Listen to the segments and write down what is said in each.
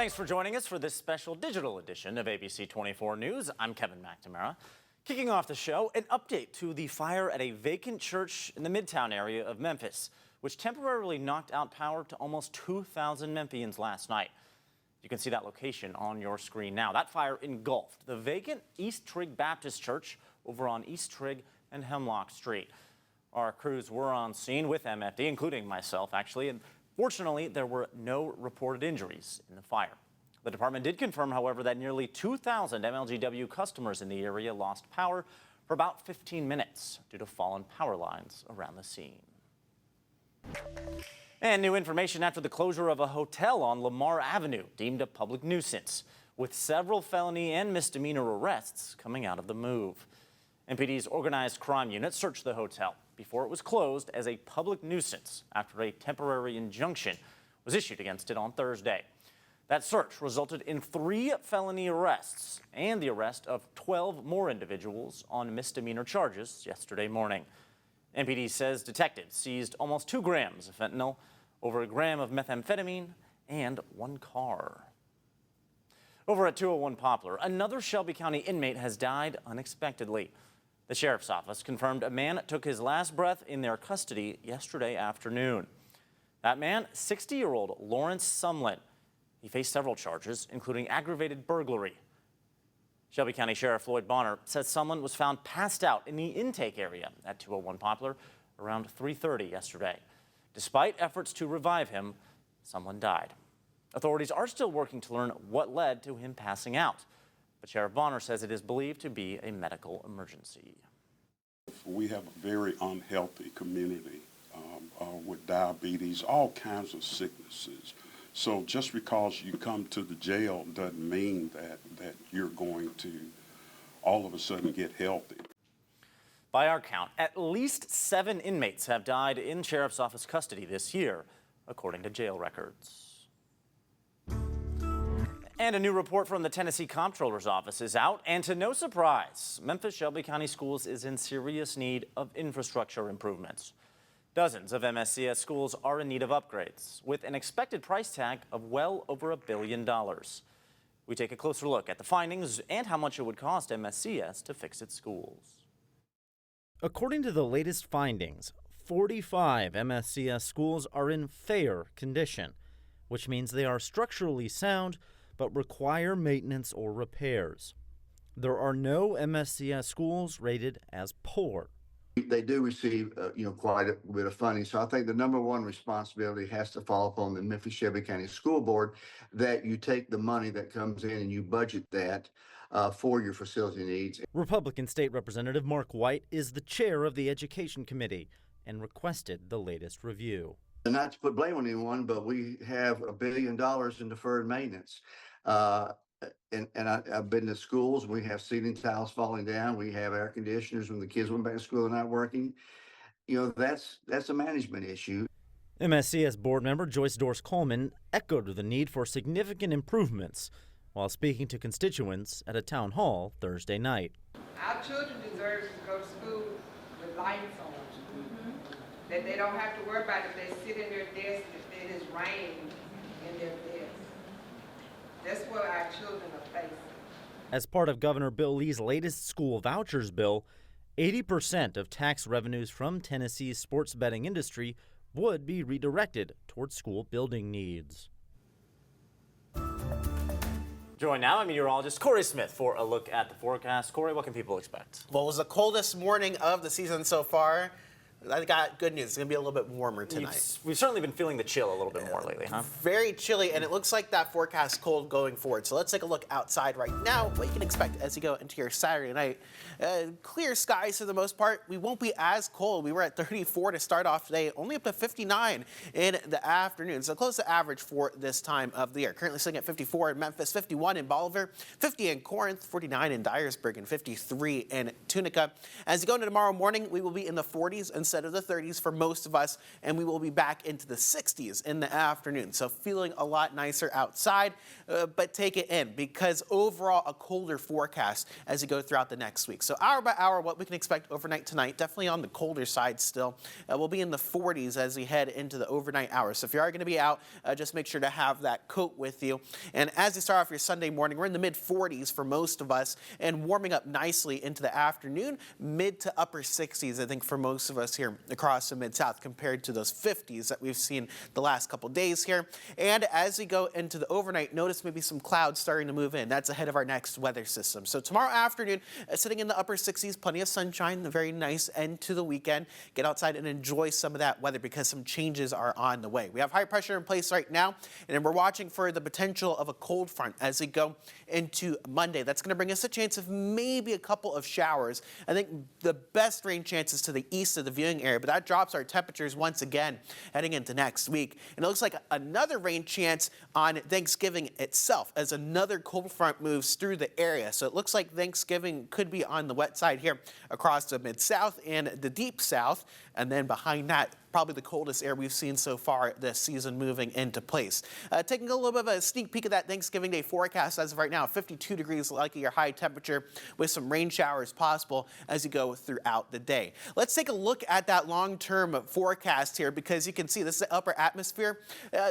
Thanks for joining us for this special digital edition of ABC24 News. I'm Kevin McNamara. Kicking off the show, an update to the fire at a vacant church in the Midtown area of Memphis, which temporarily knocked out power to almost 2,000 Memphians last night. You can see that location on your screen now. That fire engulfed the vacant East Trigg Baptist Church over on East Trigg and Hemlock Street. Our crews were on scene with MFD, including myself, actually, and fortunately, there were no reported injuries in the fire. The department did confirm, however, that nearly 2,000 MLGW customers in the area lost power for about 15 minutes due to fallen power lines around the scene. And new information after the closure of a hotel on Lamar Avenue deemed a public nuisance, with several felony and misdemeanor arrests coming out of the move. MPD's organized crime unit searched the hotel before it was closed as a public nuisance after a temporary injunction was issued against it on Thursday. That search resulted in 3 felony arrests and the arrest of 12 more individuals on misdemeanor charges yesterday morning. MPD says detectives seized almost 2 grams of fentanyl, over a gram of methamphetamine, and 1 car. Over at 201 Poplar, another Shelby County inmate has died unexpectedly. The sheriff's office confirmed a man took his last breath in their custody yesterday afternoon. That man, 60-year-old Lawrence Sumlin. He faced several charges, including aggravated burglary. Shelby County Sheriff Floyd Bonner says Sumlin was found passed out in the intake area at 201 Poplar around 3:30 yesterday. Despite efforts to revive him, Sumlin died. Authorities are still working to learn what led to him passing out, but Sheriff Bonner says it is believed to be a medical emergency. We have a very unhealthy community with diabetes, all kinds of sicknesses. So just because you come to the jail doesn't mean that you're going to all of a sudden get healthy. By our count, at least 7 inmates have died in Sheriff's Office custody this year, according to jail records. And a new report from the Tennessee Comptroller's Office is out, and to no surprise, Memphis Shelby County Schools is in serious need of infrastructure improvements. Dozens of MSCS schools are in need of upgrades, with an expected price tag of well over $1 billion. We take a closer look at the findings and how much it would cost MSCS to fix its schools. According to the latest findings, 45 MSCS schools are in fair condition, which means they are structurally sound but require maintenance or repairs. There are no MSCS schools rated as poor. They do receive, quite a bit of funding. So I think the number one responsibility has to fall upon the Memphis Shelby County School Board, that you take the money that comes in and you budget that for your facility needs. Republican State Representative Mark White is the chair of the Education Committee and requested the latest review. And not to put blame on anyone, but we have $1 billion in deferred maintenance. I've been to schools. We have ceiling tiles falling down. We have air conditioners when the kids went back to school and not working. That's a management issue. MSCS board member Joyce Dorse Coleman echoed the need for significant improvements while speaking to constituents at a town hall Thursday night. Our children deserve to go to school with lights on. That they don't have to worry about if they sit in their desk, if it is raining in their desk. That's what our children are facing. As part of Governor Bill Lee's latest school vouchers bill, 80% of tax revenues from Tennessee's sports betting industry would be redirected towards school building needs. Join now meteorologist Corey Smith for a look at the forecast. Corey, what can people expect? Well, it was the coldest morning of the season so far. I got good news. It's going to be a little bit warmer tonight. We've certainly been feeling the chill a little bit more lately, huh? Very chilly, and it looks like that forecast is cold going forward. So let's take a look outside right now. What you can expect as you go into your Saturday night. Clear skies for the most part. We won't be as cold. We were at 34 to start off today, only up to 59 in the afternoon. So close to average for this time of the year. Currently sitting at 54 in Memphis, 51 in Bolivar, 50 in Corinth, 49 in Dyersburg, and 53 in Tunica. As you go into tomorrow morning, we will be in the 40s and instead of the 30s for most of us, and we will be back into the 60s in the afternoon. So feeling a lot nicer outside, but take it in because overall a colder forecast as you go throughout the next week. So hour by hour, what we can expect overnight tonight, definitely on the colder side still. We'll be in the 40s as we head into the overnight hours. So if you are going to be out, just make sure to have that coat with you. And as you start off your Sunday morning, we're in the mid 40s for most of us and warming up nicely into the afternoon, mid to upper 60s, I think, for most of us here across the Mid-South compared to those 50s that we've seen the last couple days here. And as we go into the overnight, notice maybe some clouds starting to move in. That's ahead of our next weather system. So tomorrow afternoon, sitting in the upper 60s, plenty of sunshine, a very nice end to the weekend. Get outside and enjoy some of that weather because some changes are on the way. We have high pressure in place right now, and we're watching for the potential of a cold front as we go into Monday. That's going to bring us a chance of maybe a couple of showers. I think the best rain chances to the east of the viewing area, but that drops our temperatures once again heading into next week. And it looks like another rain chance on Thanksgiving itself as another cold front moves through the area. So it looks like Thanksgiving could be on the wet side here across the Mid-South and the Deep South. And then behind that, probably the coldest air we've seen so far this season moving into place. Taking a little bit of a sneak peek at that Thanksgiving Day forecast as of right now, 52 degrees likely your high temperature with some rain showers possible as you go throughout the day. Let's take a look at that long-term forecast here because you can see this is the upper atmosphere.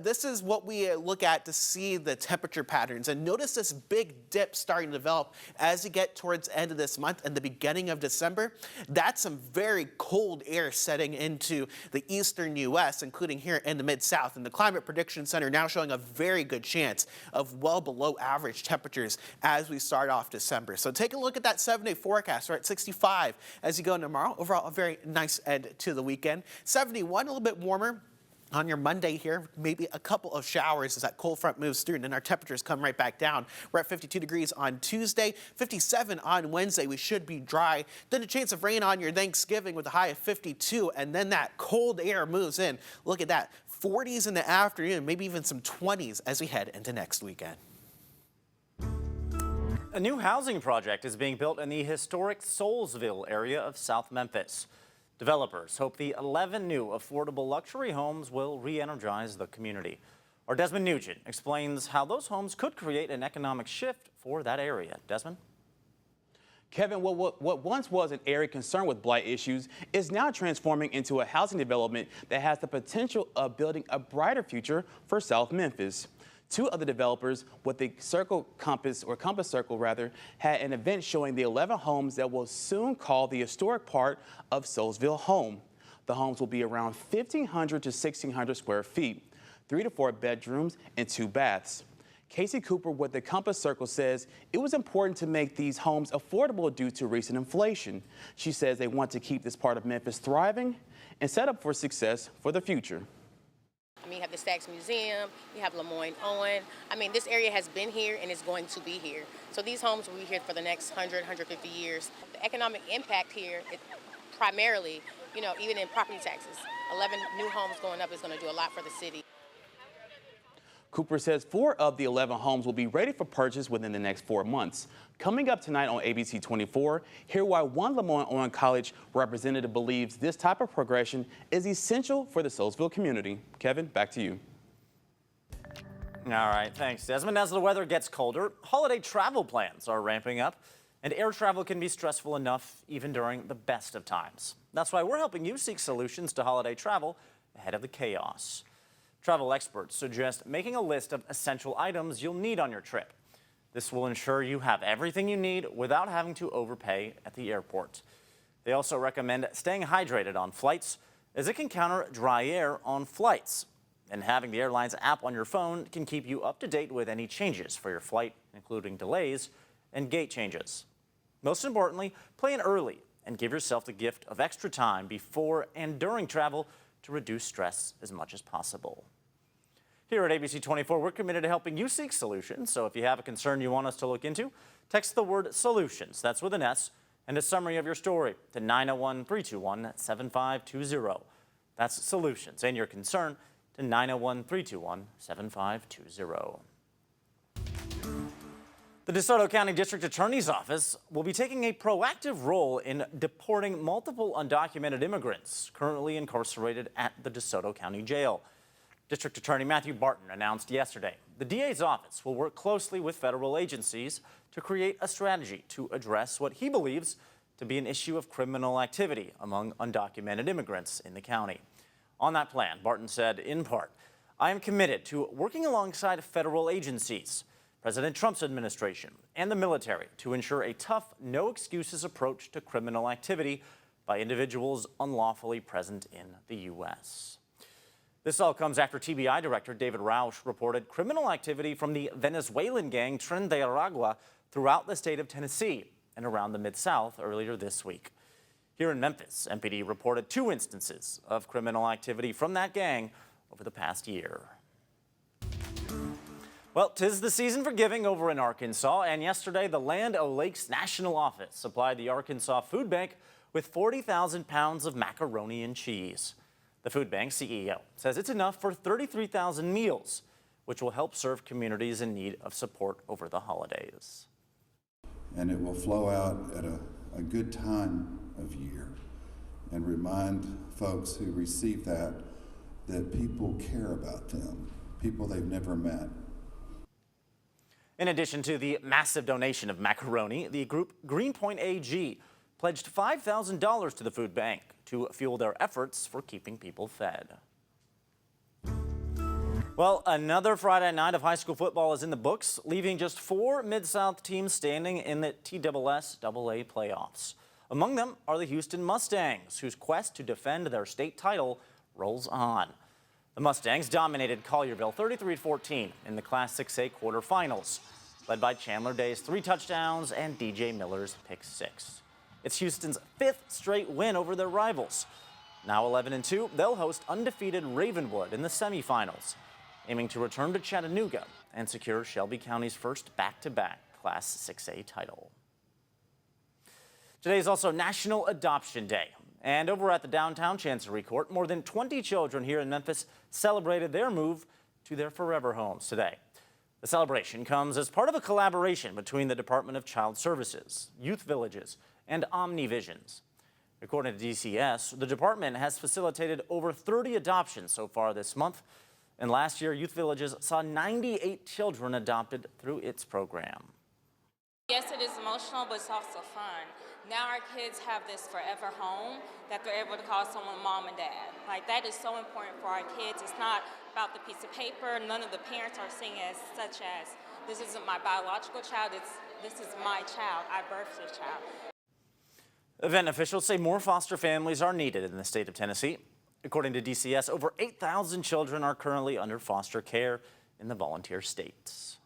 This is what we look at to see the temperature patterns. And notice this big dip starting to develop as you get towards the end of this month and the beginning of December. That's some very cold air setting into the eastern U.S., including here in the Mid-South. And the Climate Prediction Center now showing a very good chance of well below average temperatures as we start off December. So take a look at that 7-day forecast. We're at 65 as you go into tomorrow. Overall, a very nice end to the weekend. 71, a little bit warmer on your Monday here, maybe a couple of showers as that cold front moves through and then our temperatures come right back down. We're at 52 degrees on Tuesday, 57 on Wednesday. We should be dry. Then a chance of rain on your Thanksgiving with a high of 52, and then that cold air moves in. Look at that, 40s in the afternoon, maybe even some 20s as we head into next weekend. A new housing project is being built in the historic Soulsville area of South Memphis. Developers hope the 11 new affordable luxury homes will re-energize the community. Our Desmond Nugent explains how those homes could create an economic shift for that area. Desmond? Kevin, what once was an area concerned with blight issues is now transforming into a housing development that has the potential of building a brighter future for South Memphis. Two other developers with the Compass Circle had an event showing the 11 homes that will soon call the historic part of Soulsville home. The homes will be around 1,500 to 1,600 square feet, 3 to 4 bedrooms and 2 baths. Casey Cooper with the Compass Circle says it was important to make these homes affordable due to recent inflation. She says they want to keep this part of Memphis thriving and set up for success for the future. I mean, you have the Stax Museum, you have Lemoyne Owen. I mean, this area has been here and is going to be here. So these homes will be here for the next 100, 150 years. The economic impact here, primarily, you know, even in property taxes, 11 new homes going up is going to do a lot for the city. Cooper says 4 of the 11 homes will be ready for purchase within the next 4 months. Coming up tonight on ABC24, hear why one Lemoyne Owen College representative believes this type of progression is essential for the Soulsville community. Kevin, back to you. All right, thanks, Desmond. As the weather gets colder, holiday travel plans are ramping up, and air travel can be stressful enough even during the best of times. That's why we're helping you seek solutions to holiday travel ahead of the chaos. Travel experts suggest making a list of essential items you'll need on your trip. This will ensure you have everything you need without having to overpay at the airport. They also recommend staying hydrated on flights, as it can counter dry air on flights. And having the airline's app on your phone can keep you up to date with any changes for your flight, including delays and gate changes. Most importantly, plan early and give yourself the gift of extra time before and during travel to reduce stress as much as possible. Here at ABC24, we're committed to helping you seek solutions. So if you have a concern you want us to look into, text the word solutions, that's with an S, and a summary of your story to 901-321-7520. That's solutions and your concern to 901-321-7520. The DeSoto County District Attorney's Office will be taking a proactive role in deporting multiple undocumented immigrants currently incarcerated at the DeSoto County Jail. District Attorney Matthew Barton announced yesterday the DA's office will work closely with federal agencies to create a strategy to address what he believes to be an issue of criminal activity among undocumented immigrants in the county. On that plan, Barton said, in part, "I am committed to working alongside federal agencies, President Trump's administration, and the military to ensure a tough, no-excuses approach to criminal activity by individuals unlawfully present in the U.S." This all comes after TBI Director David Rausch reported criminal activity from the Venezuelan gang Tren de Aragua throughout the state of Tennessee and around the Mid-South earlier this week. Here in Memphis, MPD reported 2 instances of criminal activity from that gang over the past year. Well, 'tis the season for giving over in Arkansas, and yesterday the Land O'Lakes National Office supplied the Arkansas Food Bank with 40,000 pounds of macaroni and cheese. The food bank CEO says it's enough for 33,000 meals, which will help serve communities in need of support over the holidays. And it will flow out at a good time of year and remind folks who receive that people care about them, people they've never met. In addition to the massive donation of macaroni, the group Greenpoint AG pledged $5,000 to the food bank to fuel their efforts for keeping people fed. Well, another Friday night of high school football is in the books, leaving just 4 Mid-South teams standing in the TSSAA playoffs. Among them are the Houston Mustangs, whose quest to defend their state title rolls on. The Mustangs dominated Collierville 33-14 in the Class 6A quarterfinals, led by Chandler Day's 3 touchdowns and DJ Miller's pick 6. It's Houston's 5th straight win over their rivals. Now 11-2, they'll host undefeated Ravenwood in the semifinals, aiming to return to Chattanooga and secure Shelby County's first back-to-back Class 6A title. Today is also National Adoption Day. And over at the downtown Chancery Court, more than 20 children here in Memphis celebrated their move to their forever homes today. The celebration comes as part of a collaboration between the Department of Child Services, Youth Villages, and OmniVisions. According to DCS, the department has facilitated over 30 adoptions so far this month. And last year, Youth Villages saw 98 children adopted through its program. Yes, it is emotional, but it's also fun. Now our kids have this forever home that they're able to call someone mom and dad. Like, that is so important for our kids. It's not about the piece of paper. None of the parents are seeing as such as, this isn't my biological child, this is my child. I birthed this child. Event officials say more foster families are needed in the state of Tennessee. According to DCS, over 8,000 children are currently under foster care in the volunteer states.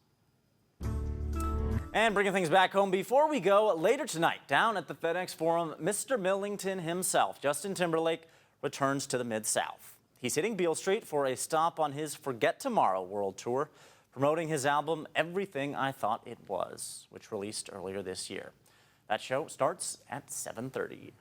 And bringing things back home, before we go, later tonight, down at the FedEx Forum, Mr. Millington himself, Justin Timberlake, returns to the Mid-South. He's hitting Beale Street for a stop on his Forget Tomorrow World Tour, promoting his album, Everything I Thought It Was, which released earlier this year. That show starts at 7:30.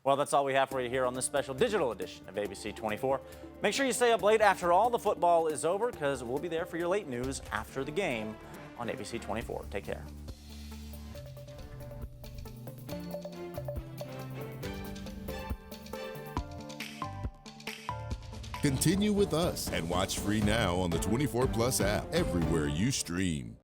Well, that's all we have for you here on this special digital edition of ABC24. Make sure you stay up late after all the football is over, because we'll be there for your late news after the game on ABC24. Take care. Continue with us and watch free now on the 24 Plus app everywhere you stream.